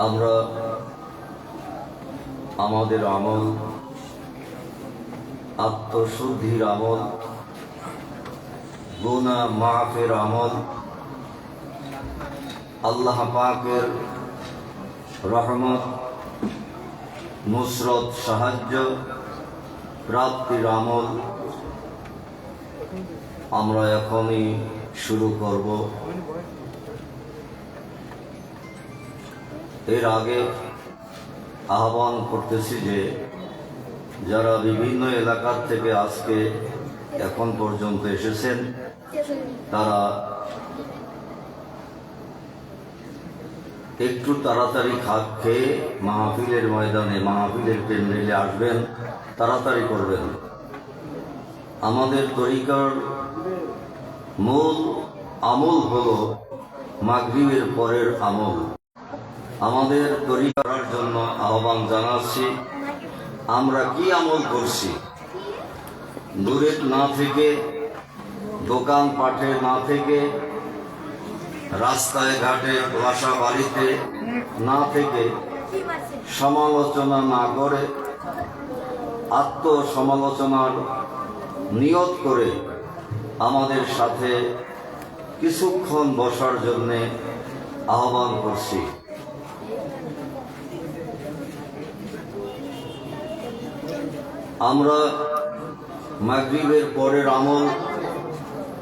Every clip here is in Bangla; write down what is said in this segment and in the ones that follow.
আমরা আমাদের আমল, আত্মশুদ্ধির আমল, গুনাহ মাফের আমল, আল্লাহ পাকের রহমত, নুসরত, সাহায্য প্রাপ্তির আমল আমরা এখনই শুরু করব। এর আগে আহ্বান করতেছি যে যারা বিভিন্ন এলাকার থেকে আজকে এখন পর্যন্ত এসেছেন তারা একটু তাড়াতাড়ি খেয়ে মাহফিলের ময়দানে, মাহফিলের প্যান্ডেলে আসবেন, তাড়াতাড়ি করবেন। আমাদের তরিকার মূল আমল হলো মাগরিবের পরের আমল। আমাদের তরিকার জন্য আহ্বান জানাচ্ছি, আমরা কি আমল করছি? দূরে না থেকে, দোকান পাঠে না থেকে, রাস্তায় ঘাটে, বাসা বাড়িতে না থেকে, সমালোচনা না করে, আত্মসমালোচনার নিয়ত করে আমাদের সাথে কিছুক্ষণ বসার জন্যে আহ্বান করছি। আমরা মাগরিবের পরের আমল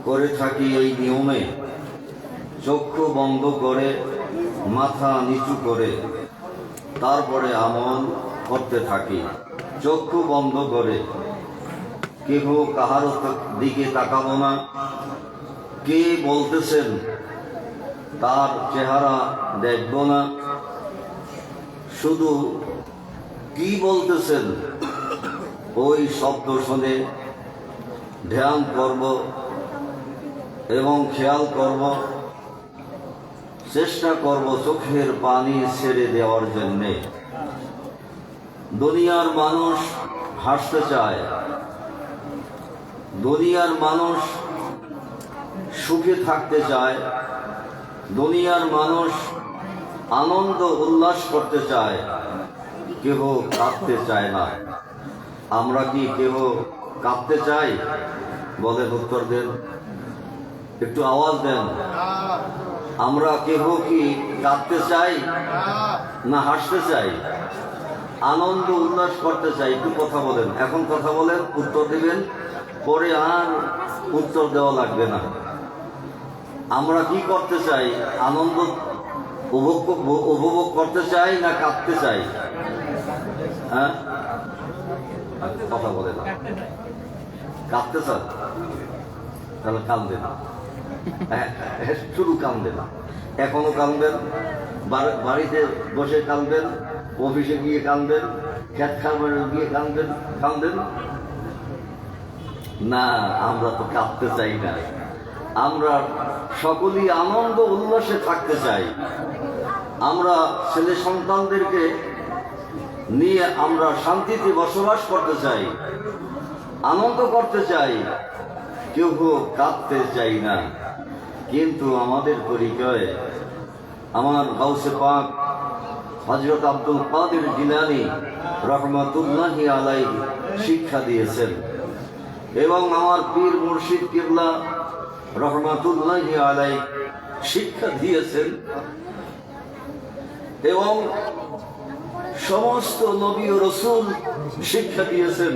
করে থাকি এই নিয়মে, চক্ষু বন্ধ করে, মাথা নিচু করে তারপরে আমল করতে থাকি। চক্ষু বন্ধ করে, কেহ কাহার দিকে তাকাবো না, কে বলতেছেন তার চেহারা দেখব না, শুধু কি বলতেছেন ওই শব্দ শুনে ধ্যান করব এবং খেয়াল করব, চেষ্টা করব চোখের পানি ছেড়ে দেওয়ার জন্যে। দুনিয়ার মানুষ হাসতে চায়, দুনিয়ার মানুষ সুখে থাকতে চায়, দুনিয়ার মানুষ আনন্দ উল্লাস করতে চায়, কেহ কাঁদতে চায় না। আমরা কি কেহ কাঁদতে চাই? বলেন, উত্তর দেন, একটু আওয়াজ দেন। আমরা কেহ কি কাঁদতে চাই না হাসতে চাই? আনন্দ উল্লাস করতে চাই। একটু কথা বলেন, এখন কথা বলেন, উত্তর দিবেন, পরে আর উত্তর দেওয়া লাগবে না। আমরা কি করতে চাই? আনন্দ উপভোগ করতে চাই না কাঁদতে চাই? হ্যাঁ, কথা বলে না। কাঁদতে চান? তাহলে কান্দে না, শুধু কান্দে না, এখনো কান্দবেন, বাড়িতে বসে কান্দবেন, অফিসে গিয়ে কান্দবেন, খেত খামারে গিয়ে কান্দবেন না। আমরা তো কাঁদতে চাই না, আমরা সকলেই আনন্দ উল্লাসে থাকতে চাই। আমরা ছেলে সন্তানদেরকে নিয়ে আমরা শান্তিতে বসবাস করতে চাই, আনন্দ করতে চাই, কেউ কাঁদতে চাই না। কিন্তু আমাদের পরিচয়, আমার গাউসে পাক হযরত আব্দুল কাদের জিলানী রহমাতুল্লাহি আলাইহি শিক্ষা দিয়েছেন, এবং আমার পীর মুর্শিদ কিবলা রহমাতুল্লাহি আলাইহি শিক্ষা দিয়েছেন, এবং সমস্ত নবী ও রাসূল শিক্ষা দিয়েছেন।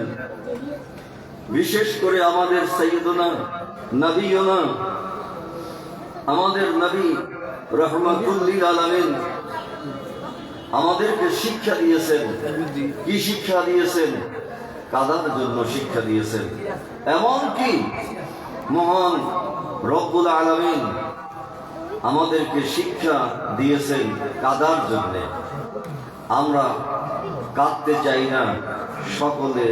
বিশেষ করে আমাদের সাইয়্যিদুনা নবীনা, আমাদের নবী রাহমাতুল লিল আলামিন আমাদেরকে শিক্ষা দিয়েছেন। কি শিক্ষা দিয়েছেন? কাঁদার জন্য শিক্ষা দিয়েছেন। এমনকি মহান রব্বুল আলামিন আমাদেরকে শিক্ষা দিয়েছেন কাঁদার জন্য। আমরা কাঁদতে চাই না, সকলে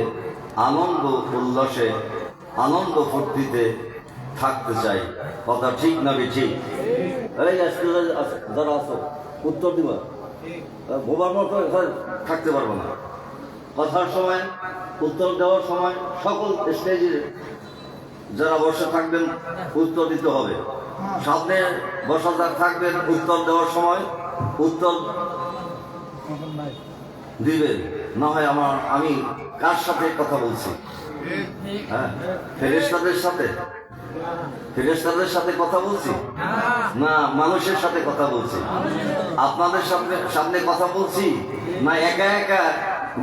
আনন্দ উল্লাসে, আনন্দ ফুর্তিতে থাকতে চাই। কথা ঠিক না ঠিক? এই আজকে যারা আসো উত্তর দিবা, বোবার মতো থাকতে পারবো না। কথার সময়, উত্তর দেওয়ার সময় সকল স্টেজে যারা বসে থাকবেন উত্তর দিতে হবে। সামনে বসা থাকবেন, উত্তর দেওয়ার সময় উত্তর দিবেন, না হয় আমি কার সাথে কথা বলছি? হ্যাঁ, ফেরেশতাদের সাথে? ফেরেশতাদের সাথে কথা বলছি না মানুষের সাথে কথা বলছি? আপনাদের সামনে কথা বলছি না একা একা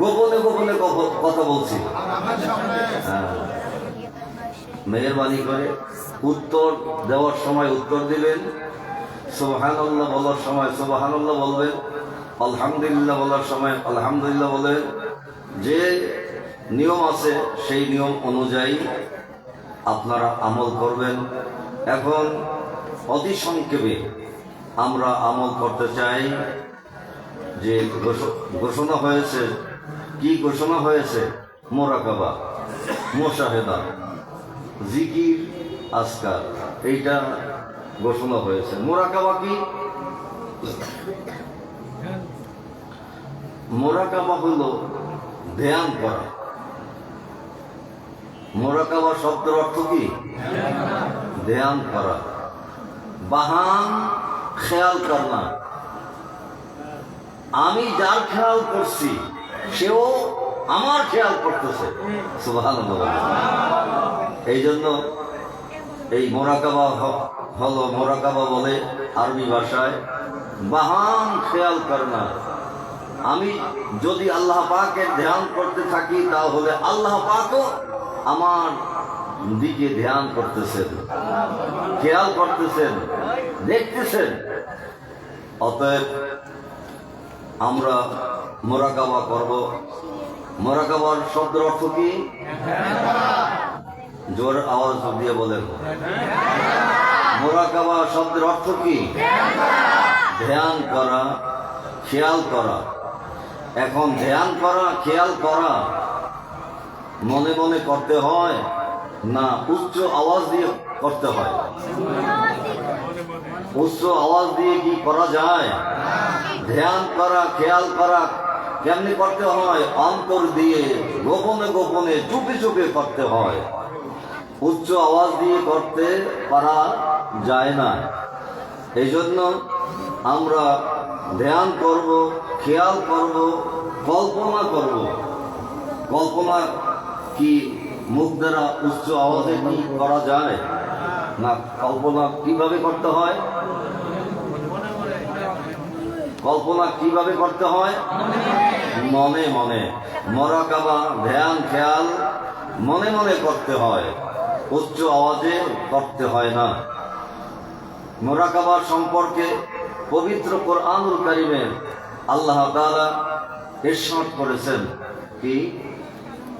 গোপনে গোপনে কথা বলছি? হ্যাঁ, মেহেরবানি করে উত্তর দেওয়ার সময় উত্তর দিবেন, সুবহানাল্লাহ বলার সময় সুবহানাল্লাহ বলবেন, আলহামদুলিল্লাহ বলার সময় আলহামদুলিল্লাহ বলবেন। যে নিয়ম আছে সেই নিয়ম অনুযায়ী আপনারা আমল করবেন। এখন অতি সংক্ষেপে আমরা আমল করতে চাই। যে ঘোষণা হয়েছে, কি ঘোষণা হয়েছে? মোরাকাবা, মুশাহেদা, জিকির, আজকার, এইটা ঘোষণা হয়েছে। মোরাকাবা কি? মোরাকাবা হলো ধ্যান করা। মোরাকাবা শব্দের অর্থ কি? ধ্যান করা। বাহান খেয়াল করনা, আমি যার খেয়াল করছি সেও আমার খেয়াল করতেছে। সুবহানাল্লাহ। এই জন্য এই মোরাকাবা হলো, মোরাকাবা বলে আরবি ভাষায় বাহান খেয়াল করনা। আমি যদি আল্লাহ পাকের ধ্যান করতে থাকি তাহলে আল্লাহ পাকও আমার দিকে ধ্যান করতেছেন, খেয়াল করতেছেন, দেখতেছেন। অতএব আমরা মোরাকাবা করব। মোরাকাবার শব্দের অর্থ কি? জোর আওয়াজ দিয়ে বলেন। মোরাকাবা শব্দের অর্থ কি? ধ্যান করা, খেয়াল করা। এখন ধ্যান করা, খেয়াল করা মনে মনে করতে হয় না উচ্চ আওয়াজ দিয়ে করতে হয়? উচ্চ আওয়াজ দিয়ে কি করা যায়? ধ্যান করা, খেয়াল করা কেমনি করতে হয়? অন্তর দিয়ে গোপনে গোপনে চুপে চুপে করতে হয়। উচ্চ আওয়াজ দিয়ে করতে পারা যায় না। এই জন্য আমরা ধ্যান করব, খেয়াল করব, কল্পনা করব। কল্পনা কি মুখ দ্বারা উচ্চ আওয়াজে কি করা যায় না? কল্পনা কিভাবে করতে হয়? কল্পনা কিভাবে করতে হয়? মনে মনে। মোরাকাবা, ধ্যান, খেয়াল মনে মনে করতে হয়, উচ্চ আওয়াজে করতে হয় না। মোরাকাবা সম্পর্কে পবিত্র কোরআনুল কারীমে আল্লাহ তাআলা ইরশাদ করেছেন কি?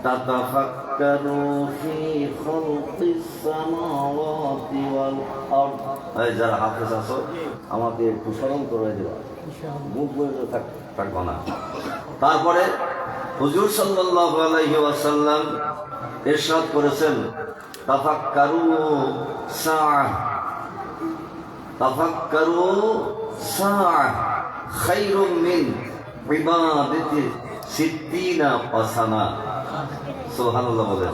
তাতাফাক্কারু ফি খালকিস সামাওয়াতি ওয়াল আরদ। এই যারা হাফেজ আছো আমাকে একটু স্মরণ করে দেবা, মুখ বলে থাকবো না। তারপরে হুজুর সাল্লাল্লাহু আলাইহি ওয়াসাল্লাম ইরশাদ করেছেন তাফাক্কারু সাআহ, তাফাক্কারু সাআহ খায়রুম মিন ইবাদাতি সিত্তিনা সানা। সুবহানাল্লাহ বলেন।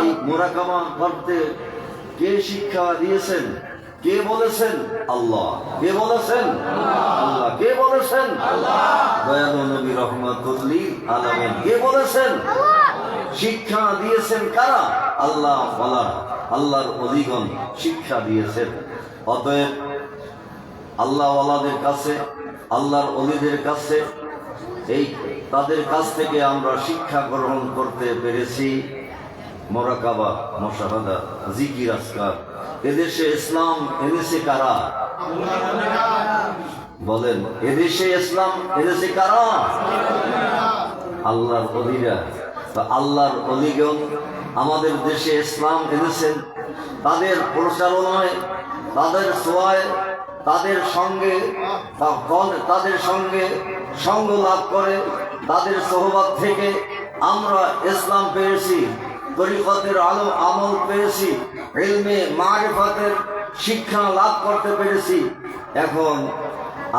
এই মুরাকাবা করতে কে শিক্ষা দিয়েছেন? কে বলেছেন? আল্লাহ। কে বলেছেন? আল্লাহ। কে বলেছেন? আল্লাহ। দয়ালু নবী রাহমাতুল লিল আলামিন। কে বলেছেন? শিক্ষা দিয়েছেন কারা? আল্লাহ ওয়ালা, আল্লাহর অলিগণ শিক্ষা দিয়েছেন। অতএব আল্লাহ ওয়ালাদের কাছে, আল্লাহর অলিদের কাছে, এই তাদের কাছ থেকে আমরা শিক্ষা গ্রহণ করতে পেরেছি। মোরাকাবা, মুশাহাদা, জিকির, আজকার। এদেশে ইসলাম এনেছে কারা? বলেন, এদেশে ইসলাম এনেছে কারা? আল্লাহর অলিরা। তা আল্লাহর অলিগণ আমাদের দেশে ইসলাম এনেছেন। তাদের প্রচারণায়, তাদের ছোঁয়ায়, তাদের সঙ্গে সঙ্গ লাভ করে, তাদের সোহবত থেকে আমরা ইসলাম পেয়েছি, তরিকতের আমল পেয়েছি, ইলমে মারিফাতের শিক্ষা লাভ করতে পেরেছি। এখন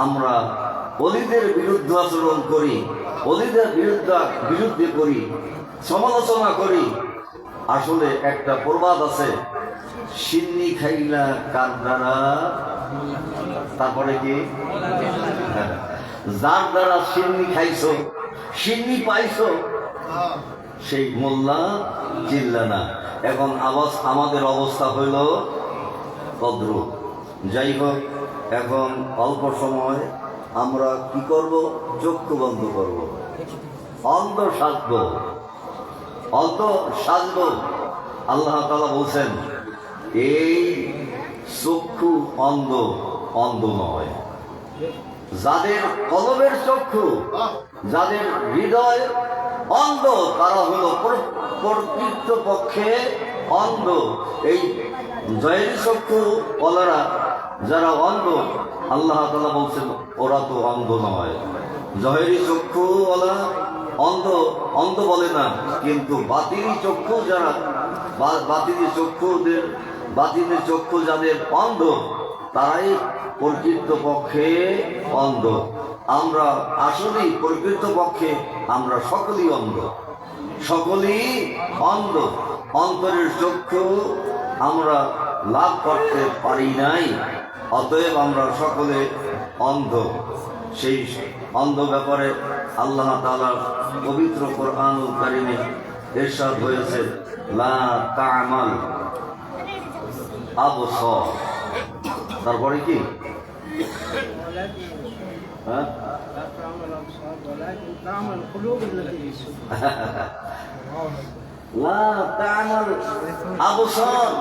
আমরা অলিদের বিরুদ্ধে আচরণ করি, অলিদের বিরুদ্ধে করি, সমালোচনা করি। আসলে একটা প্রবাদ আছে, সিন্নি খাইলা কার দ্বারা, তারপরে কি যার দ্বারা সিন্নি খাইছো, সিন্নি পাইছো, সেই মোল্লা চিল্লা না। এখন আমাদের অবস্থা হইল তদ্রূপ। যাই হোক, এখন অল্প সময় আমরা কি করব? চক্ষু বন্ধ করব, অন্ধ সাজব, অন্ধ সাজব। আল্লাহ তাআলা বলছেন এই চক্ষু অন্ধ, অন্ধ নয়। যাদের কলবের চক্ষু, যাদের হৃদয় অন্ধ, তারা হলো প্রকৃতপক্ষে অন্ধ। এই জয়ের চক্ষু ওলারা যারা অন্ধ, আল্লাহ তাআলা বলছেন ওরা তো অন্ধ নয়। জহেরি চক্ষু ওলা অন্ধ, অন্ধ বলে না, কিন্তু বাতিনি চক্ষু যারা, বাতিনি চক্ষু যাদের অন্ধ, তারাই প্রকৃতপক্ষে অন্ধ। আমরা আসলেই প্রকৃতপক্ষে আমরা সকলেই অন্ধ, সকলেই অন্ধ। অন্তরের চক্ষু আমরা লাভ করতে পারি নাই, অতএব আমরা সকলে অন্ধ। সেই অন্ধ ব্যাপারে আল্লাহ তাআলা পবিত্র কোরআনুল কারীমে ইরশাদ হয়েছে, লা তা'মাল আবসার। তারপরে কি? হ্যাঁ, লা তা'মাল আবসার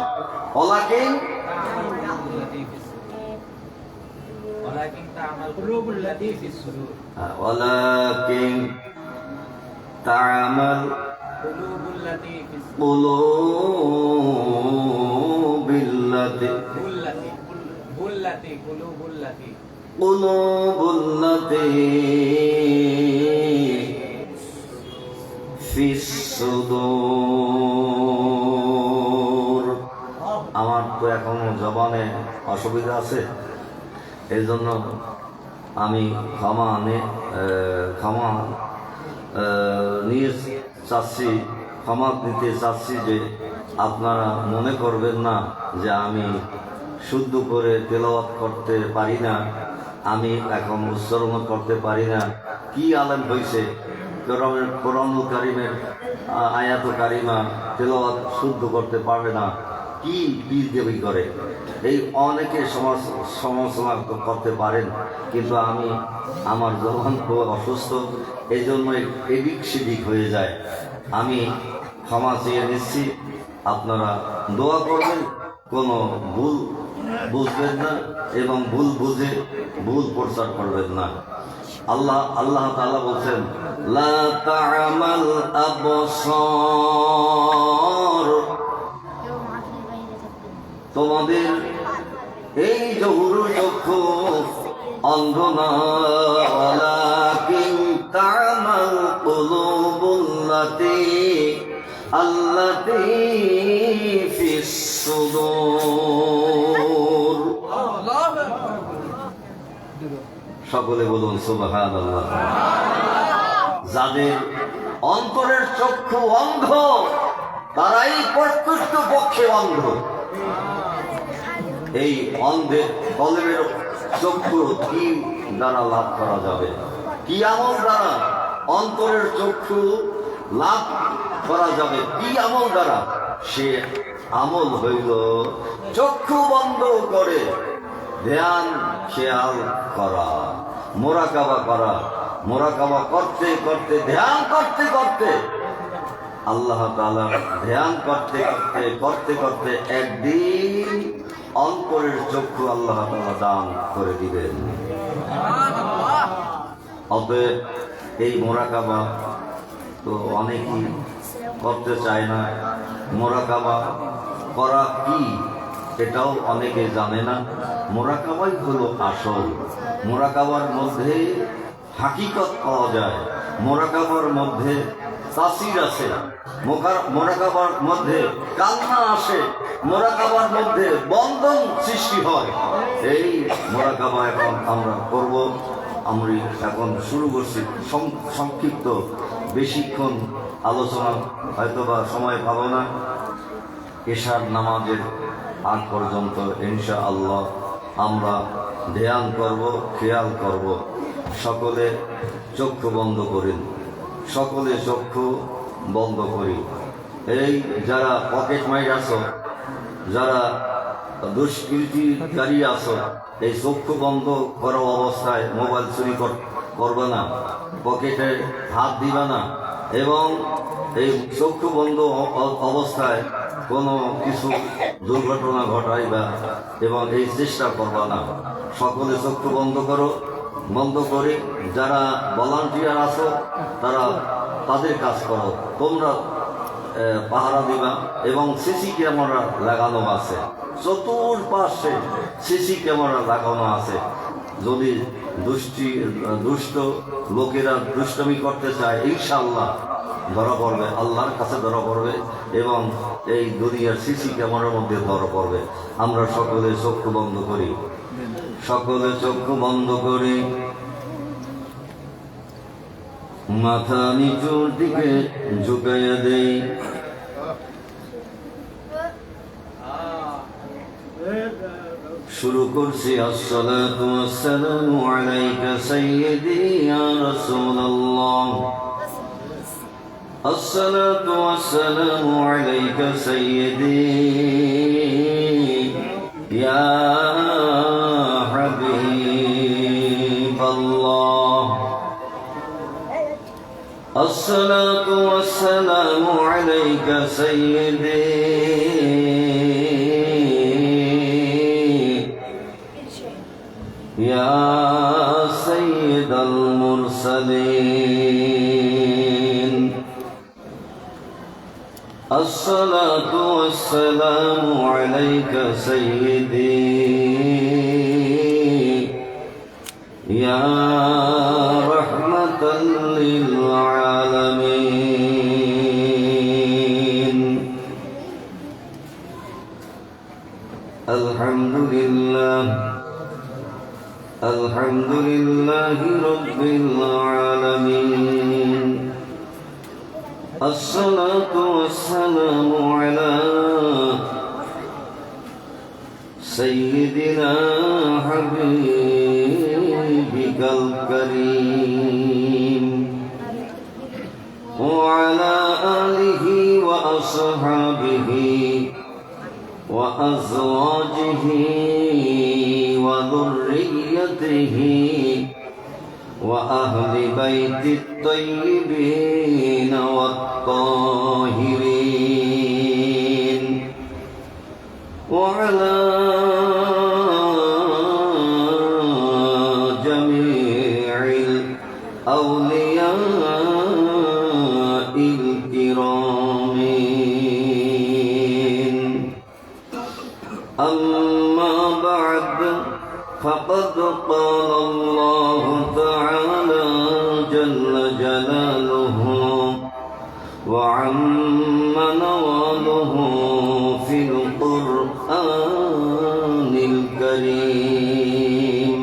ওয়ালাকিন تعمل قلوب التي في الصدور، ولكن تعمل قلوب التي في قلوب التي في الصدور। আমার তো এখনো জবানে অসুবিধা আছে, এই জন্য আমি ক্ষমা নিয়ে চাচ্ছি, ক্ষমা দিতে চাচ্ছি যে আপনারা মনে করবেন না যে আমি শুদ্ধ করে তেলাওয়াত করতে পারি না, আমি এখন উচ্চারণ করতে পারি না। কি আলেম হয়েছে কোরআনুল কারীমের আয়াত কারিমা তেলাওয়াত শুদ্ধ করতে পারবে না, কি বীর দেবী করে? এই অনেকে সমালোচনা করতে পারেন, কিন্তু আমার জবান খুব অসুস্থ, এই জন্য এদিক সেদিক হয়ে যায়। আমি ক্ষমা চেয়ে নিচ্ছি, আপনারা দোয়া করবেন, কোনো ভুল বুঝবেন না এবং ভুল বুঝে ভুল প্রচার করবেন না। আল্লাহ তাআলা বলছেন, লা তা'মাল আবসার, তোমাদের এই জহুরু চক্ষু অন্ধ না, ওয়ালাকিন তা'মাল কুলুবুল্লাতী ফিস সুদূর। সকলে বলুন সুবহানাল্লাহ। যাদের অন্তরের চক্ষু অন্ধ, তারাই প্রকৃতপক্ষে অন্ধ। এই অন্ধের কলবের চক্ষু কি দ্বারা লাভ করা যাবে? কি আমল দ্বারা অন্তরের চক্ষু লাভ করা যাবে? কি আমল দ্বারা? সে আমল হইল চক্ষু বন্ধ করে ধ্যান খেয়াল করা, মোরাকাবা করা। মোরাকাবা করতে করতে, ধ্যান করতে করতে, আল্লাহ তাআলা ধ্যান করতে করতে করতে করতে একদিন অন্তরের চক্ষু আল্লাহ তাআলা দান করে দিবেন। অতএব এই মোরাকাবা তো অনেকেই করতে চায় না। মোরাকাবা করা কি এটাও অনেকে জানে না। মোরাকাবাই হলো আসল। মোরাকাবার মধ্যে হাকিকত পাওয়া যায়, মোরাকাবার মধ্যে তাসির আছে, মোরাকাবার মধ্যে কান্না আসে, মোরাকাবার মধ্যে বন্ধন সৃষ্টি হয়। এই মোরাকাবা এখন আমরা করব। আমি এখন শুরু করছি সংক্ষিপ্ত, বেশিক্ষণ আলোচনা হয়তোবা সময় পাবো না। এশার নামাজের আগ পর্যন্ত ইনশাআল্লাহ আমরা ধ্যান করব, খেয়াল করব। সকলে চক্ষু বন্ধ করেন, সকলে চক্ষু বন্ধ করি। এই যারা পকেট মাইর আছো, যারা দুষ্কৃতিকারী আছো, এই চক্ষু বন্ধ করা অবস্থায় মোবাইল চুরি করবে না, পকেটে হাত দিবা না, এবং এই চক্ষু বন্ধ অবস্থায় কোনো কিছু দুর্ঘটনা ঘটাইবা এবং এই চেষ্টা করবা না। সকলে চক্ষু বন্ধ করো, বন্ধ করে যারা ভলান্টিয়ার আছো তারা তাদের কাজ করো, তোমরা পাহারা দিবা। এবং সিসি ক্যামেরা লাগানো আছে, চতুর্পাশে সিসি ক্যামেরা লাগানো আছে। যদি দুষ্ট লোকেরা দুষ্টমি করতে চায়, ইনশাআল্লাহ ধরা পড়বে, আল্লাহর কাছে ধরা পড়বে এবং এই দুনিয়ার সিসি ক্যামেরার মধ্যে ধরা পড়বে। আমরা সকলে চক্ষু বন্ধ করি, সকলে চক্ষু বন্ধ করি, মাথা নিচুর দিকে ঝুঁকাইয়া দেই। শুরু করছি। আসসালাতু ওয়াসসালামু আলাইকা সাইয়্যিদি ইয়া রাসূলুল্লাহ, আসসালাতু ওয়াসসালামু আলাইকা সাইয়্যিদি ইয়া হাবিবাল্লাহ, আসসালাতু ওয়াসসালামু আলাইকা সাইয়্যিদি ইয়া সাইয়্যিদাল মুরসালিন, আসসালাতু ওয়াসসালামু আলাইকা সাইয়্যিদি ইয়া রাহমাতাল লিল আলামিন। আলহামদুলিল্লাহ, আলহামদুলিল্লাহি রাব্বিল আলামিন। আসসালাতু ওয়াসসালামু আলা সাইয়্যিদিনা হাবিবিকাল কারীম ওয়া আলা আলিহি ওয়া আসহাবিহি ওয়া আজওয়াজিহি ওয়া যুররিয়্যাতিহি ওয়া আহলি বাইতিত তাইয়্যিবিন ওয়াত তাহিরিন ওয়া আলা জামি'il আউলিয়াইল কিরামিন। أما بعد فقد قال الله تعالى جل جلاله وعم نواله في القرآن الكريم.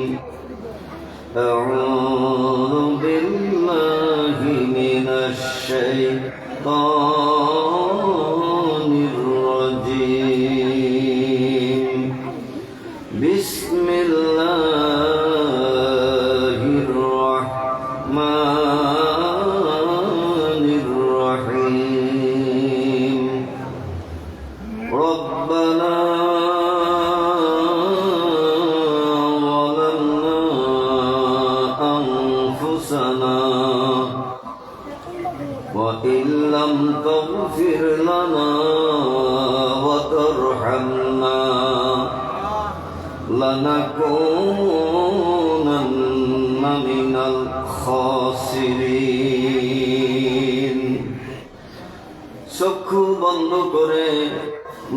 أعوذ بالله من الشيطان الرجيم. بسم الله الرحمن الرحيم. ربنا ظلمنا أنفسنا وإن لم تغفر لنا وترحمنا لنكونن من الخاسرين. চক্ষু বন্ধ করে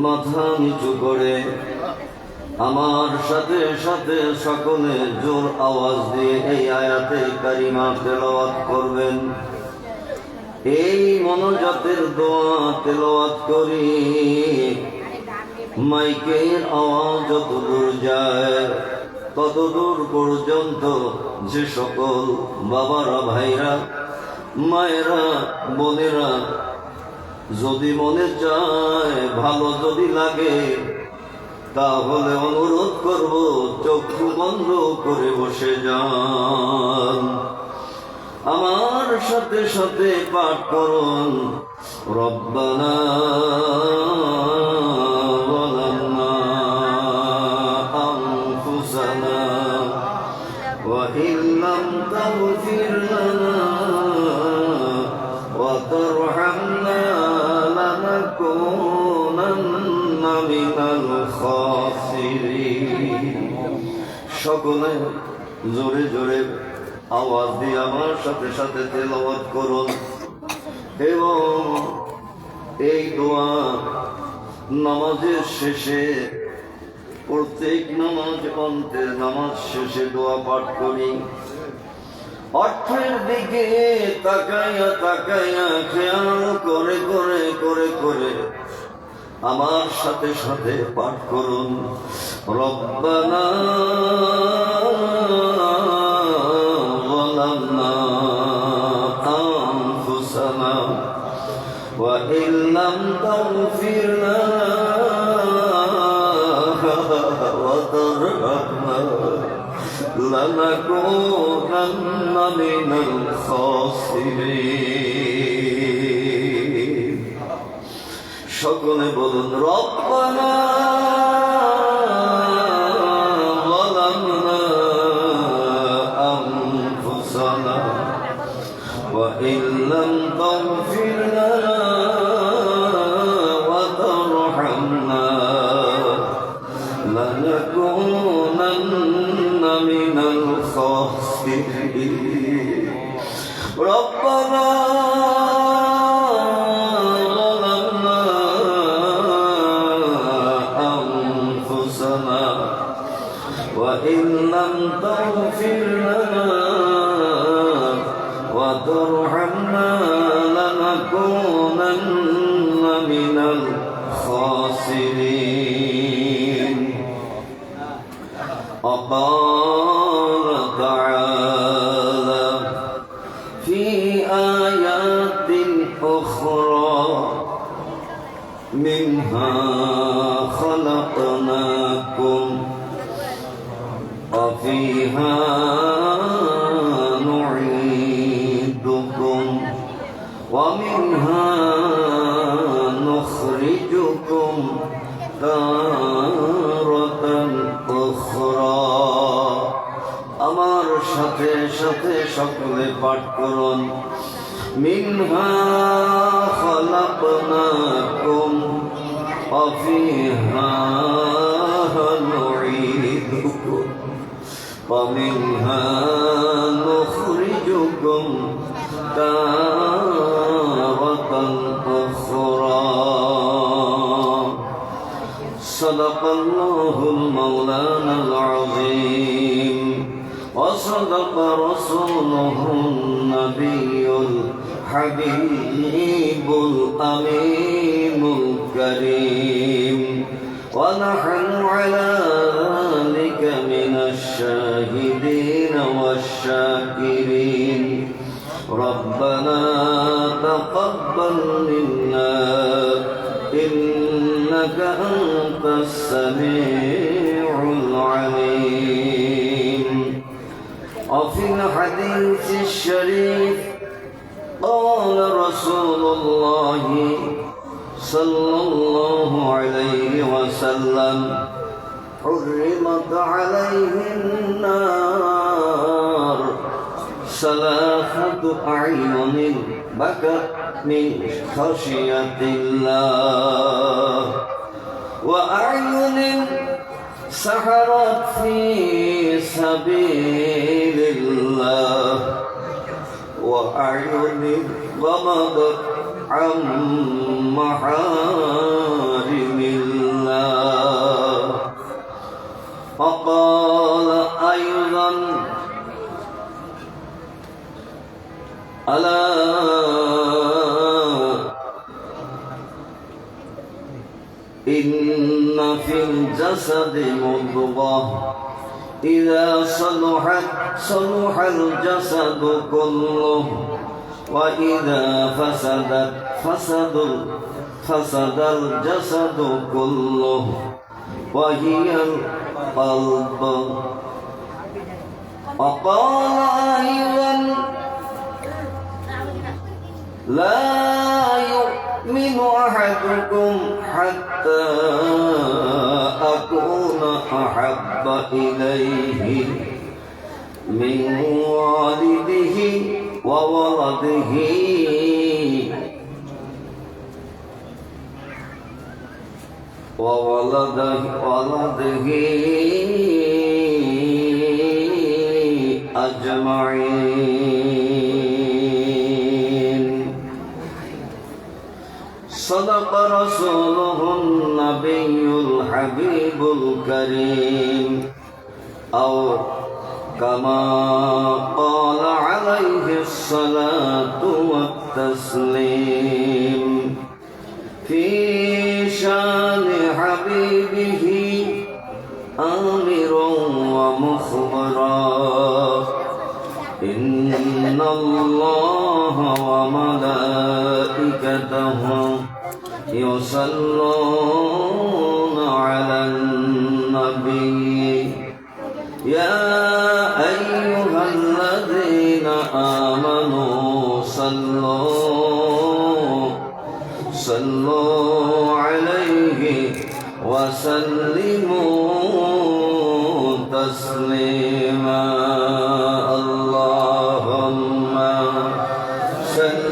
মাথা নিচু করে আমার সাথে সাথে সকলে জোর আওয়াজ দিয়ে এই আয়াতে কারিমা তেলাওয়াত করবেন। এই মনোজাতের দোয়া তেলাওয়াত করি, মাইকের আওয়াজ যতদূর যায় ততদূর পর্যন্ত যে সকল বাবারা, ভাইরা, মায়েরা, বোনেরা যদি মনে চায়, ভালো যদি লাগে তাহলে অনুরোধ করব চক্ষু বন্ধ করে বসে যান। আমার সাথে সাথে পাঠ করুন, রব্বানা যালামনা আনফুসানা ওয়া ইল্লাম তাগফির লানা ওয়া তারহামনা লানাকুনান্না মিনাল খাসিরিন। সকলে জোরে জোরে আওয়াজ দিয়ে আমার সাথে সাথে তেলাওয়াত করুন এবং এই দোয়া নামাজের শেষে, প্রত্যেক নামাজ অন্তে নামাজ শেষে দোয়া পাঠ করি। অর্থের দিকে তাকাইয়া তাকাইয়া খেয়াল করে করে করে করে আমার সাথে সাথে পাঠ করুন, রব্বানা যালামনা আনফুসানা ওয়া ইল্লাম তাগফির লানা ওয়া তারহামনা লানাকুনান্না মিনাল খাসিরিন। সকলে বলুন, রব্বানা যালামনা আনফুসানা ওয়া ইল্লাম তাগফির লানা ওয়া তারহামনা লানাকুনান্না মিনাল খাসিরিন। রব্বানা وإن لم تغفر لنا وترحمنا لنكونن من الخاسرين. وقال تعالى في آيات أخرى منها خلقناكم وفيها نعيدكم ومنها نخرجكم تارة أخرى. আমার সাথে সাথে সকলে পাঠ করুন, মিনহা খালাকনাকুম ওয়া ফিহা নুঈদুকুম ومنها نخرجكم تارة أخرى. صدق الله المولانا العظيم وصدق رسوله النبي الحبيب الأمين الكريم ونحن على ذلك من الشاهدين والشاكرين. ربنا تقبل منا إنك أنت السميع العليم. وفي الحديث الشريف قال رسول الله صلى الله عليه وسلم حرمت عليه النار ثلاثة أعين بكت من خشية الله وأعين سحرت في سبيل الله وأعين غمضت عن محارم الله. وقال أيضا ألا إن في الجسد مضغة إذا صلحت صلح الجسد كله وإذا فسدت فسد الجسد كله. وهي القلب. وقال أيضا لا يؤمن أحدكم حتى أكون أحب إليه من والده وولده وولده أجمعين. صدق رسوله النبي الحبيب الكريم، أو كما قال عليه الصلاة والتسليم في شان حبيبه آمرا ومخبرا: إن الله وملائكته يصلون على النبي يا أيها الذين آمنوا صلوا عليه وسلموا تسليما. اللهم صل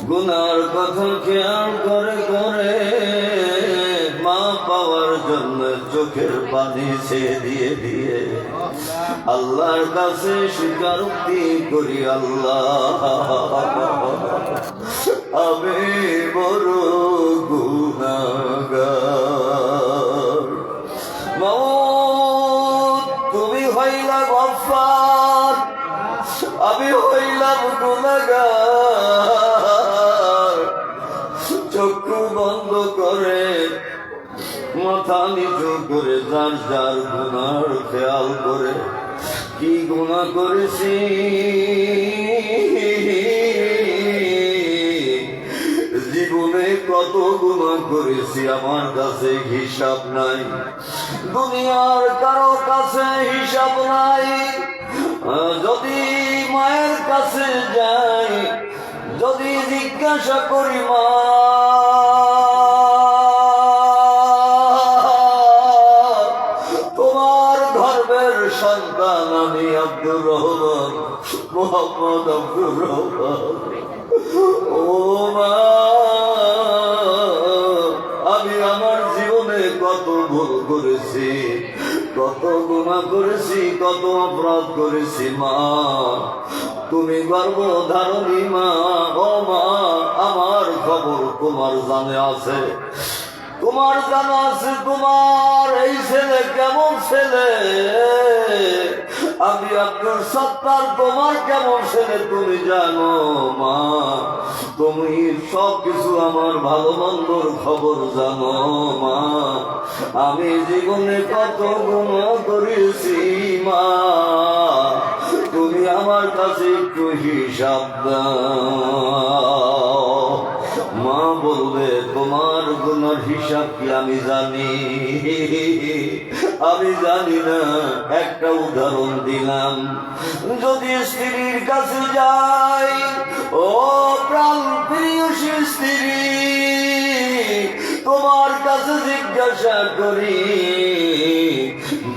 গুনার কথা খেয়াল করে করে মা পাওয়ার জন্য চোখের পানি ছেড়ে দিয়ে দিয়ে আল্লাহর কাছে স্বীকারোক্তি করি, আল্লাহ আমি বড় গুনাহগার। মাওলানা তুমি হইলা গফফার, আমি হইলাম গুনাহগার। চক্ষু বন্ধ করে মাথা নিচু করে যার যার গুনার খেয়াল করে কি গুনাহ করেছি, জীবনে কত গুনাহ করেছি আমার কাছে হিসাব নাই, দুনিয়ার কারো কাছে হিসাব নাই। যদি মায়ের কাছে যাই, যদি জিজ্ঞাসা করি মা তোমার গর্ভের সন্তান আমি আব্দুর রহমান, মোহাম্মদ আব্দুর রহমান, ও মা আমি আমার জীবনে কত ভুল করেছি, কত গুনাহ করেছি, কত অপরাধ করেছি মা তুমি গর্ভধারণী মা। ও মা আমার খবর তোমার জানে আছে, তোমার জানা আছে তোমার এই ছেলে কেমন ছেলে, আমি আব্দুল সত্তার তোমার কেমন ছেলে তুমি জানো মা, তুমি সব কিছু আমার ভালো মন্দর খবর জানো মা। আমি জীবনে কত গুনাহ করেছি মা তুমি আমার কাছে একটু হিসাব দাও। মা বলবে তোমার গুনার হিসাব কি আমি জানি? আমি জানি না। একটা উদাহরণ দিলাম, যদি স্ত্রীর কাছে যাই, ও প্রাণ প্রিয় স্ত্রী, তোমার কাছে জিজ্ঞাসা করি,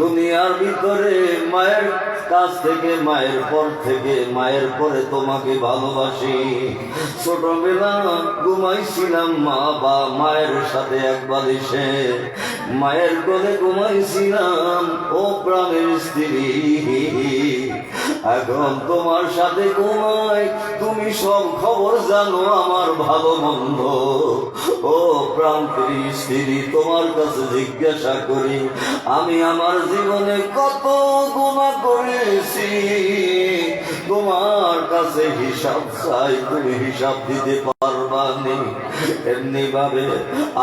দুনিয়ার ভিতরে মায়ের কাছ থেকে, মায়ের পর থেকে, মায়ের পরে তোমাকে ভালোবাসি। ছোটবেলা ঘুমাইছিলাম মা বা মায়ের সাথে এক বালিশে, মায়ের কোলে ঘুমাইছিলাম। ও প্রাণের স্ত্রী, এখন তোমার সাথে ঘুমাই, তুমি সব খবর জানো, আমার ভালো মন্দ। ও প্রান্তের স্ত্রী, তোমার কাছে জিজ্ঞাসা করি, আমি আমার জীবনে কত গুনাহ করেছি, তোমার কাছে হিসাব চাই, তুমি হিসাব দিতে পারবা নি? এমনি ভাবে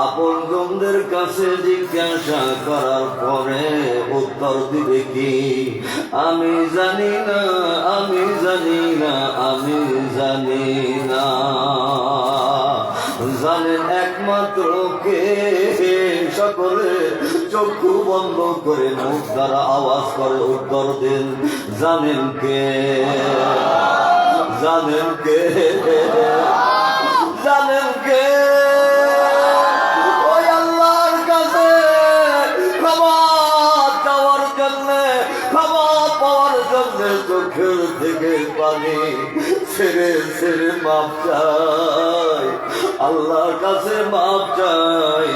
আপন জনদের কাছে জিজ্ঞাসা করার পরে উত্তর দিবে কি? আমি জানি না, আমি জানি না, আমি জানি না। জানেন একমাত্র কে? সকলে চক্ষু বন্ধ করে মুখ দ্বারা আওয়াজ করে উত্তর দেন, জানেন কে? জানেন কে? জানেন কে? ওই আল্লাহর কাছে ক্ষমা চাওয়ার জন্য, ক্ষমা পাওয়ার জন্য চোখের থেকে পানি ছেড়ে ছেড়ে মাপ চাই, আল্লাহর কাছে মাপ চাই।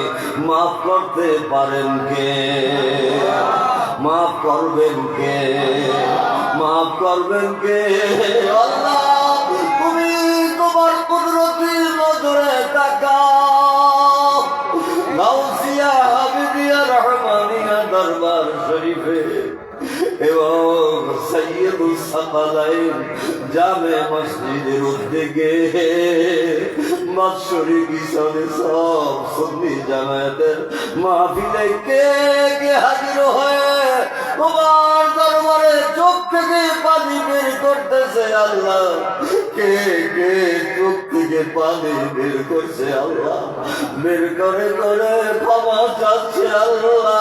মাফ করতে পারেন কে? মাফ করবেন কে? মাফ করবেন কে? আল্লাহ, তুমি তোমার কুদরতির নজরে তাকাও। গাউসিয়া হাবিবিয়া রহমানিয়া দরবার শরীফে এবং সৈয়দুস সাকালাইন জামে মসজিদের উদ্যোগে মাশরী পিছনে সব সুন্নি জামায়াতের মাহফিলে কে কে হাজির হয়ে তোমার দরবারে চোখ থেকে পানি বের করতেছে আল্লাহ? কে কে চোখ থেকে পানি বের করছে আল্লাহ? বের করে করে ক্ষমা চাচ্ছে আল্লাহ,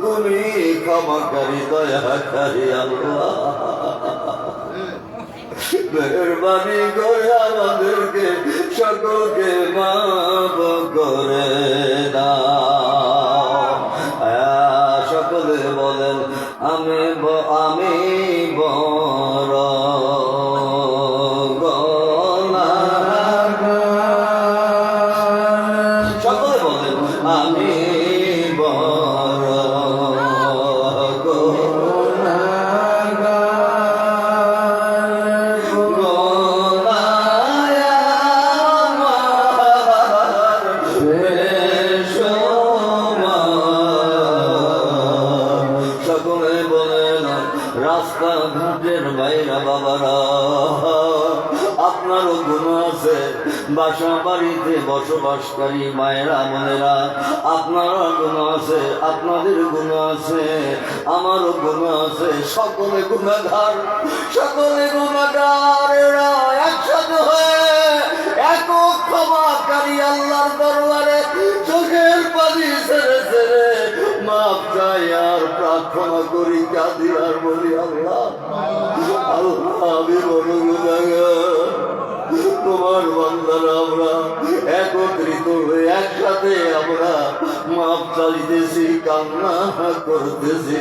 তুমি ক্ষমাকারী দয়াকারী আল্লাহ। মেহরবানি করে আমাদেরকে সকলকে মাফ করে দাও। সকলে বলেন, আমি বড় গুনাহগার। সকলে বলেন, আমি বড় রাস্তাঘাটের বাইরা বাবারা, আপনারও গুনাহ আছে। বাসা বাড়িতে বসবাসকারী মায়েরা বোনেরা, আপনারও গুনাহ আছে, আপনাদের গুনাহ আছে, আমারও গুনাহ আছে। সকলে গুনাহগার, সকলে গুনাহগার। এরা একসাথে হয়ে একক ক্ষমাকারী আল্লাহর দরবারে চোখের পানি ছেড়ে ছেড়ে মাপ চাই আর প্রার্থনা করি, কাঁদি আর বলি, আল্লাহ আল্লাহ আমি বড় গুনাহগার, তোমার বান্দারা আমরা একত্রিত হয়ে একসাথে আমরা মাপ চাইতেছি, কান্না করতেছি।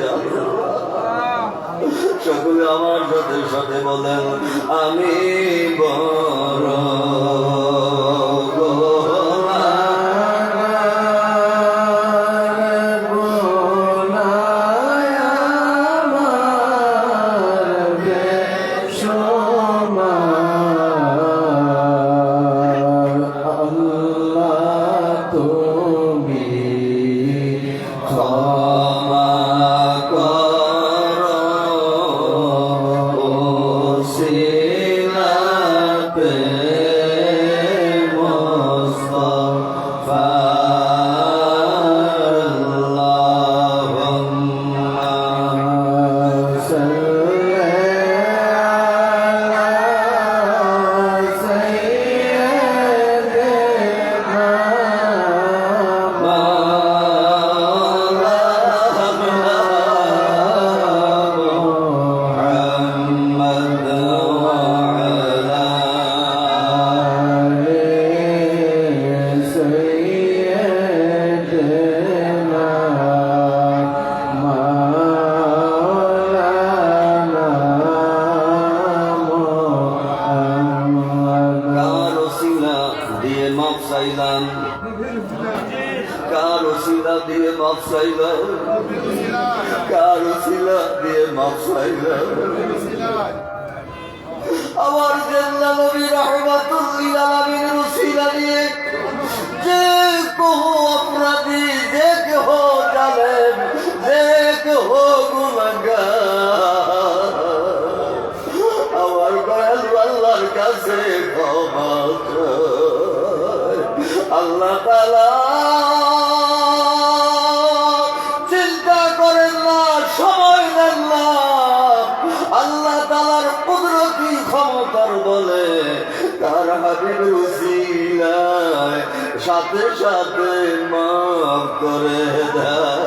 সকলে আমার সাথে সাথে বলেন, আমি বড় চাইলাম, কার ওসিলা দিয়ে মাফ চাইলাম, কার ওসিলা দিয়ে মাফ চাইলাম। আমার জান্নাত নবী রাহমাতুল লিল আলামিনের ওসিলা দিয়ে যে কহো অপরাধী, যে কেহ জালেম, যে কেহ গুনাহগার, আমার দয়ালু আল্লাহর কাছে ক্ষমা চায়। আল্লাহ তাআলা চিন্তা করেন না, সময় দেন না। আল্লাহ তাআলার কুদরতি ক্ষমতার বলে তার হাবিবের উসিলায় সাথে সাথে মাফ করে দেয়।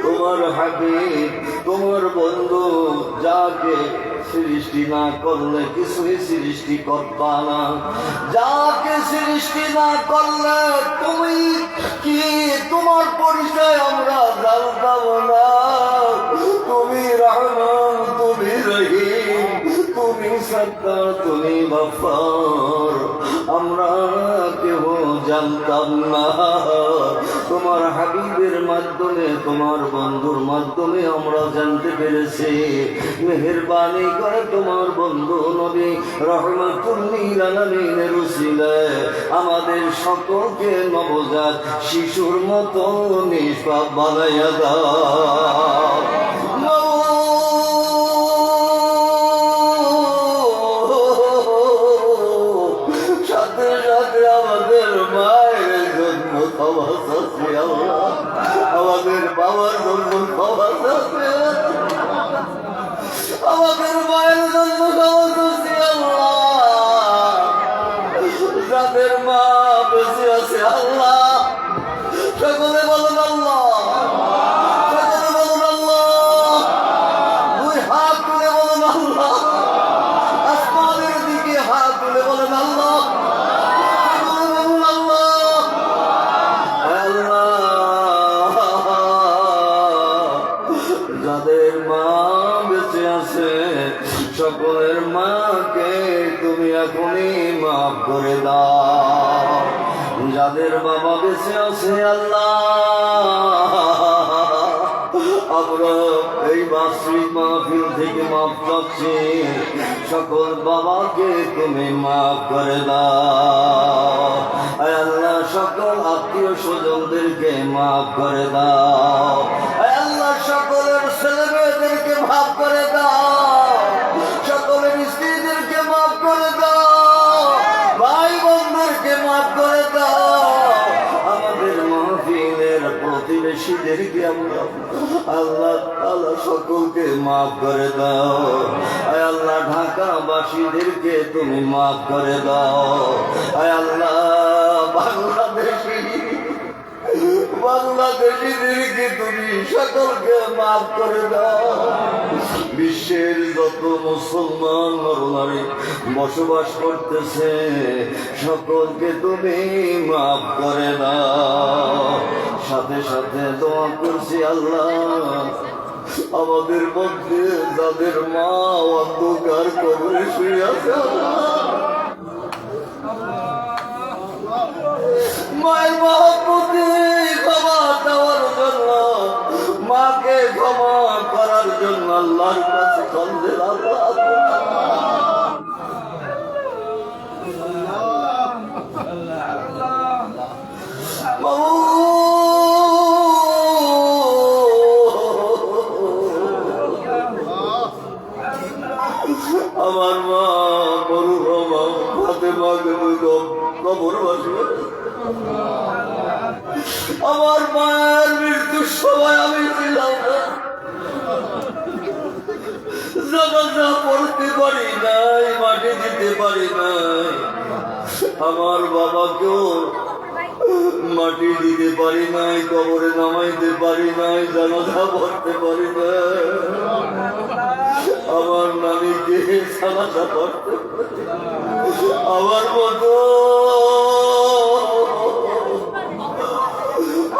তোমার হাবিব, তোমার বন্ধু যাকে সৃষ্টি না করলে কিছুই সৃষ্টি করবা না, যাকে সৃষ্টি না করলে তুমি কি, তোমার পরিচয় আমরা জানতাম না। তুমি রহমান, তুমি রহিম, তুমি সত্তার, তুমি গফফার, আমরা কেউ জানতাম না। তোমার হাবিবের মাধ্যমে, তোমার বন্ধুর মাধ্যমে আমরা জানতে পেরেছি। মেহেরবানি করে তোমার বন্ধু নবী রাহমাতুল লিল আলামিনের উসিলায় আমাদের সকলকে নবজাত শিশুর মতো নিষ্পাপ বানাইয়া দাও। সাথে সাথে আমাদের মায়ের জন্য ক্ষমা চাচ্ছি আল্লাহ, আমাদের বাবার জন্য ক্ষমা চাচ্ছি, আমাদের মায়ের জন্য ক্ষমা চাচ্ছি আল্লাহ। যাদের মা বেঁচে আছে আল্লাহ, সকলে বলুন আল্লাহ, সকলে বলুন আল্লাহ, দুই হাত তুলে বলুন আল্লাহ, আসমানের দিকে হাত তুলে বলুন আল্লাহ, সকলে বলুন আল্লাহ। আল্লাহ, যাদের মা বেঁচে আছে সকলের মাকে তুমি এখনই মাফ করে দাও। যাদের বাবা বেঁচে আছে আল্লাহ, আমরা এই বার্ষিক মাহফিল থেকে মাফ চাচ্ছি, সকল বাবাকে তুমি মাফ করে দাও। আল্লাহ, সকল আত্মীয় স্বজনদেরকে মাফ করে দাও। আল্লাহ, সকলের ছেলে মেয়েদেরকে মাফ করে দাও, সকলের স্ত্রীদেরকে মাফ করে দাও, ভাই বোনদেরকে মাফ করে দাও। আমাদের মাহফিলের প্রতিবেশীদেরকে আমরা আল্লাহ তাআলা সকলকে মাফ করে দাও। আয় আল্লাহ, ঢাকাবাসীদেরকে তুমি মাফ করে দাও। আয় আল্লাহ, বাংলাদেশীদেরকে তুমি সকলকে মাফ করে দাও। বিশ্বের যত মুসলমান নরনারী বসবাস করতেছে সকলকে তুমি মাফ করে দাও। সাথে সাথে দোয়া করছি আল্লাহ, আমাদের মধ্যে যাদের মা অন্ধকার কবরে শুয়ে আছে মায়ের মহব্বতে ক্ষমা দেওয়ার জন্য, মাকে ক্ষমা করার জন্য আল্লাহর কাছে কন্দের আমার মা মরুমা ফাতেমাকে কবর বাসবে। আমার মায়ের মৃত্যুর সময় আমি ছিলাম না, জানাজা পড়তে পারি নাই, মাটি দিতে পারি নাই। আমার বাবাকেও মাটি দিতে পারি নাই, কবরে নামাইতে পারি নাই, জানাজা পড়তে পারি নাই। আমার নানিকে জানাজা পড়তে পারি, আমার মতো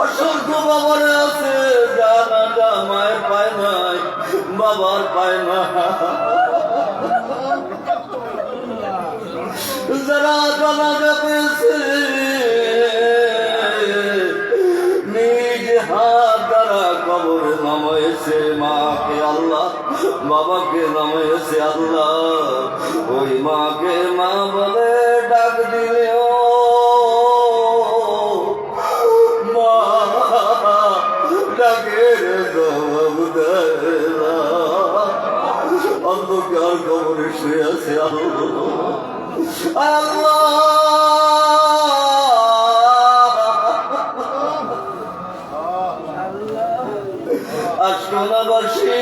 অসংখ্য বাবারে আছে জানাজা মায়ের পায় নাই, বাবার পায় না। যারা জানাজা পেয়েছে নিজ হাত দ্বারা কবরে নামাইছে মাকে আল্লাহ, বাবাকে নামাইছে আল্লাহ, ওই মাকে মা বলে ডাক দিলেও মা ডাকের জবাব দেয় না। অন্ধকার কবরে শুয়ে আছে আল্লাহ। আশকোনাবাসী,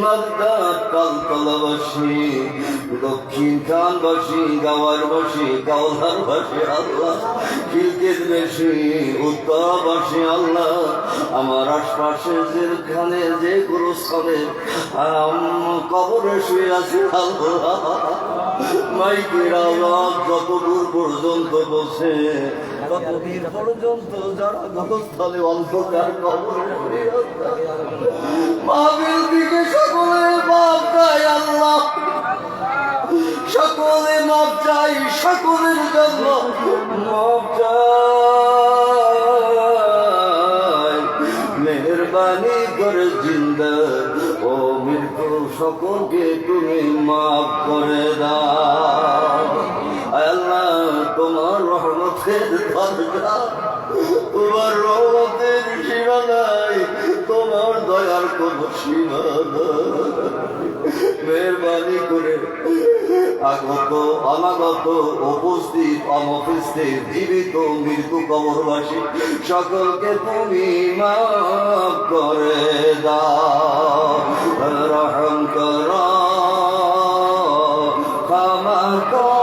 নগদাত কালতলাবাসী, দক্ষিণ খানবাসী, গাওয়ারবাসী, গাওলারবাসী আল্লাহ, খিলকেতবাসী, উত্তরবাসী আল্লাহ, আমার আশপাশে যেখানে যে গুরুস্থানে কবরে শুয়ে আছে আল্লাহ, মাইকের আওয়াজ যতদূর পর্যন্ত বসে ততদিন পর্যন্ত যারা গহস্থলে অন্ধকার কবরে শুয়ে আছে মাহফিল দিকে সকলে মাপ চাই আল্লাহ, সকলে মাপ চাই, সকলের জন্য মাপ চাই। মেহরবানি করে জিন্দা ও মৃত্যু সকলকে তুমি মাফ করে দাও আল্লাহ। তোমার রহমতের দরজা, তোমার রহমতের সীমা নাই, তোমার দয়ার কোন সীমা নাই। মেহরবানি করে আগত অনাগত উপস্থিত অনুপস্থিত জীবিত মৃত্যু কবরবাসী সকলকে তুমি মাফ করে দাও, রহম করো, ক্ষমা করো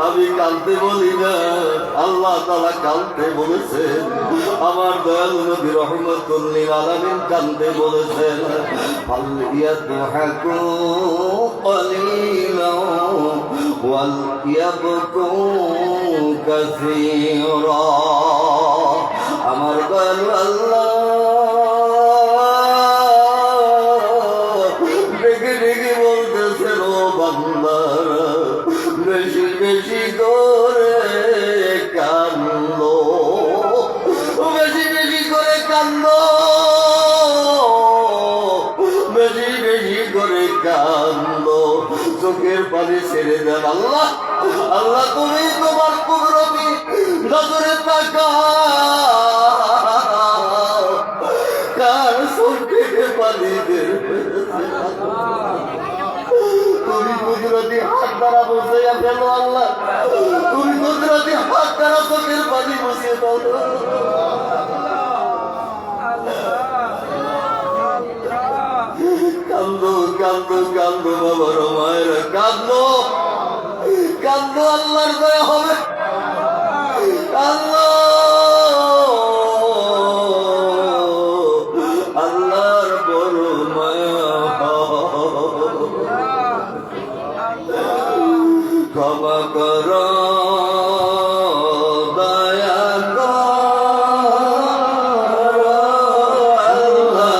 আমি কাঁদতে বলি না, আল্লাহ তাআলা কাঁদতে বলেছেন। আমার দয়াল নবী রহমাতুল্লিল আলামিন কাঁদতে বলেছেন, ফালইয়াদহাকু কলিলান ওয়াল ইয়াবকু কাসীরা। আমার দয়াল আল্লাহ ডেকে ডেকে বলতেছেন, ও বান্দারা বেশি বেশি করে কান্দো, বেশি বেশি করে কান্দো, বেশি বেশি করে কান্দো, চোখের পানি ছেড়ে দেন। আল্লাহ আল্লাহ তুমি তোমার কুদরতি নজরে তাকাও, কার চোখে পানি দেবে। তুমি কুদরতি হাত দ্বারা বসিয়ে ফেলো আল্লাহ, তুমি কুদরতি হাত দ্বারা চোখের পানি বসিয়ে দাও। কান্দো কান্দো কান্দো বাবার মায়ের কান্দো কান্দো, আল্লাহর দয়া হবে। কান্দো আল্লাহর বড় মায়া, ক্ষমা করো, দয়া করো আল্লাহ।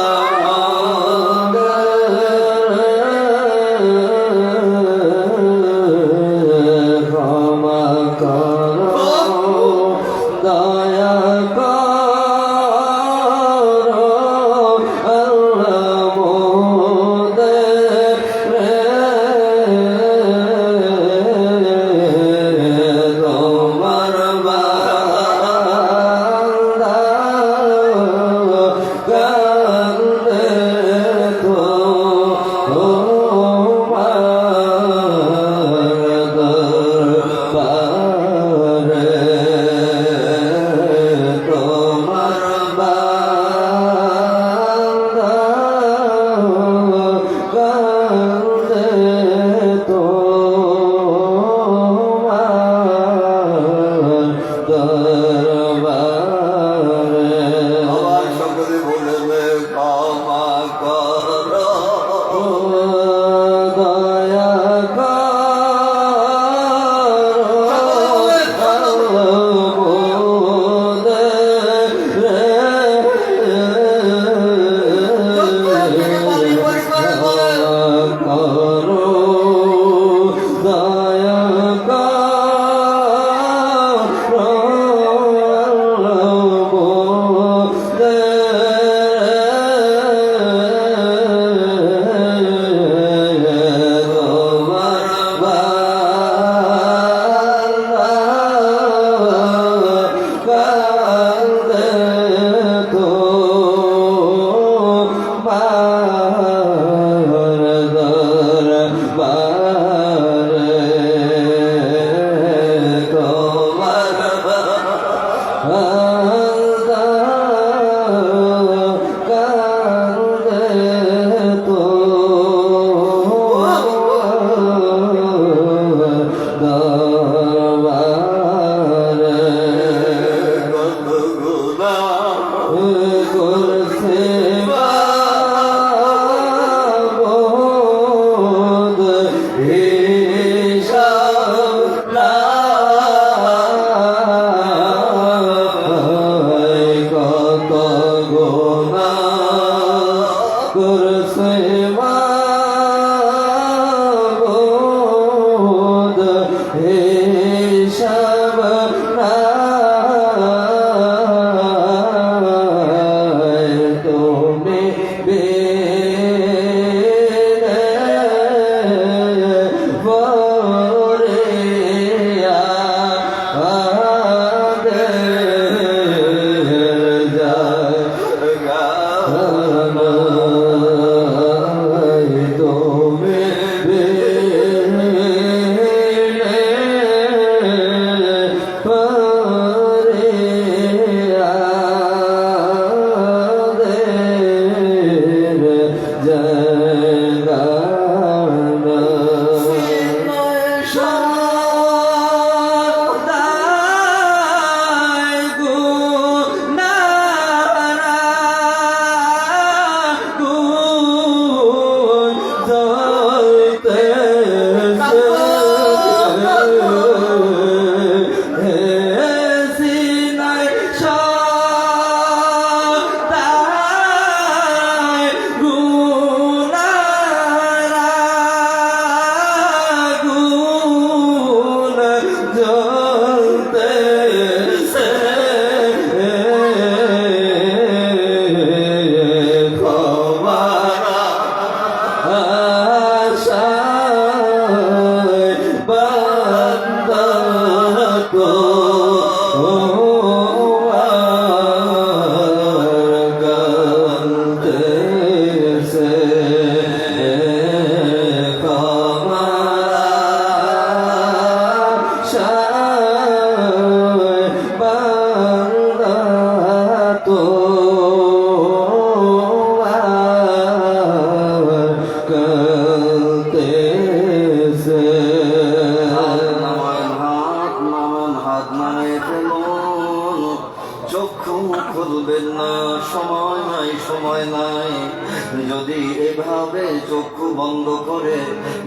যদি এভাবে চক্ষু বন্ধ করে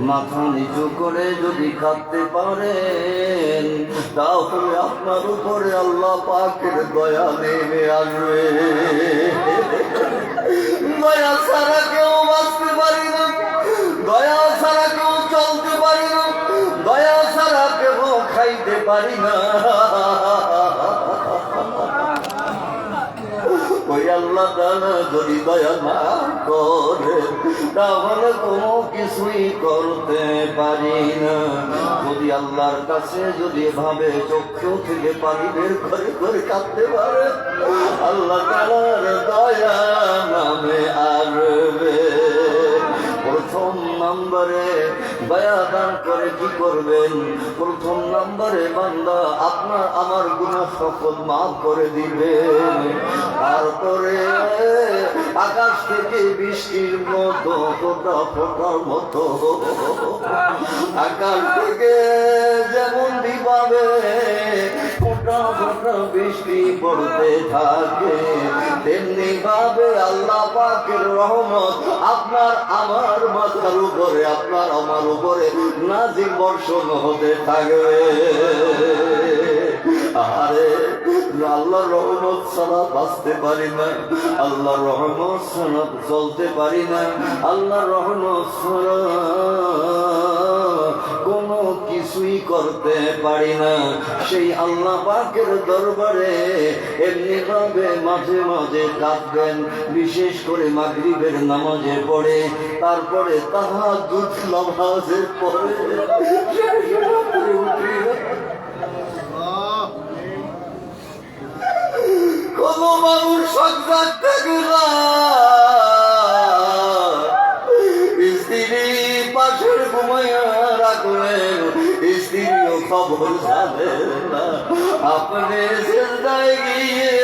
মাথা নিচু করে যদি কাঁদতে পারেন তাহলে আপনার উপরে আল্লাহ পাকের দয়া নেমে আসবে। দয়া ছাড়া কেউ বাঁচতে পারি না, দয়া ছাড়া কেউ চলতে পারি না, দয়া ছাড়া কেউ খাইতে পারি না। ওই আল্লাহ তাআলা যদি দয়া না করে তাহলে কোনো কিছুই করতে পারি না। যদি আল্লাহর কাছে যদি ভাবে চক্ষু থেকে পানি বের করে করে কাঁদতে পারে আল্লাহ তাআলার দয়া নামে আসবে। প্রথম নম্বরে দয়া দান করে কি করবেন? প্রথম নম্বরে বান্দা আপনার আমার গুনাহ সকল মাফ করে দিবেন। তারপরে আকাশ থেকে বৃষ্টির মতো ফোঁটা ফোঁটার মতো আকাশ থেকে যেমন দিবাবে ফোঁটা ফোঁটা বৃষ্টি পড়তে থাকে তেমনি ভাবে আল্লাহ পাকের রহমত আপনার আমার মাথার উপরে আপনার আমার উপরে নাজিল বর্ষণ হতে থাকবে। আরে আল্লাহ রহমত ছাড়া বাঁচতে পারি না, আল্লাহ রহমত ছাড়া চলতে পারি না, আল্লাহ রহমত ছাড়া কোনো কিছুই করতে পারি না। সেই আল্লাহ পাকের দরবারে এমনি ভাবে মাঝে মাঝে কাঁদবেন, বিশেষ করে মাগরিবের নামাজে পড়ে, তারপরে তাহাজ্জুদ নামাজের পরে কোন মানুষ সজাগ থাকে না, জানে না, আপনি জিন্দায় গিয়ে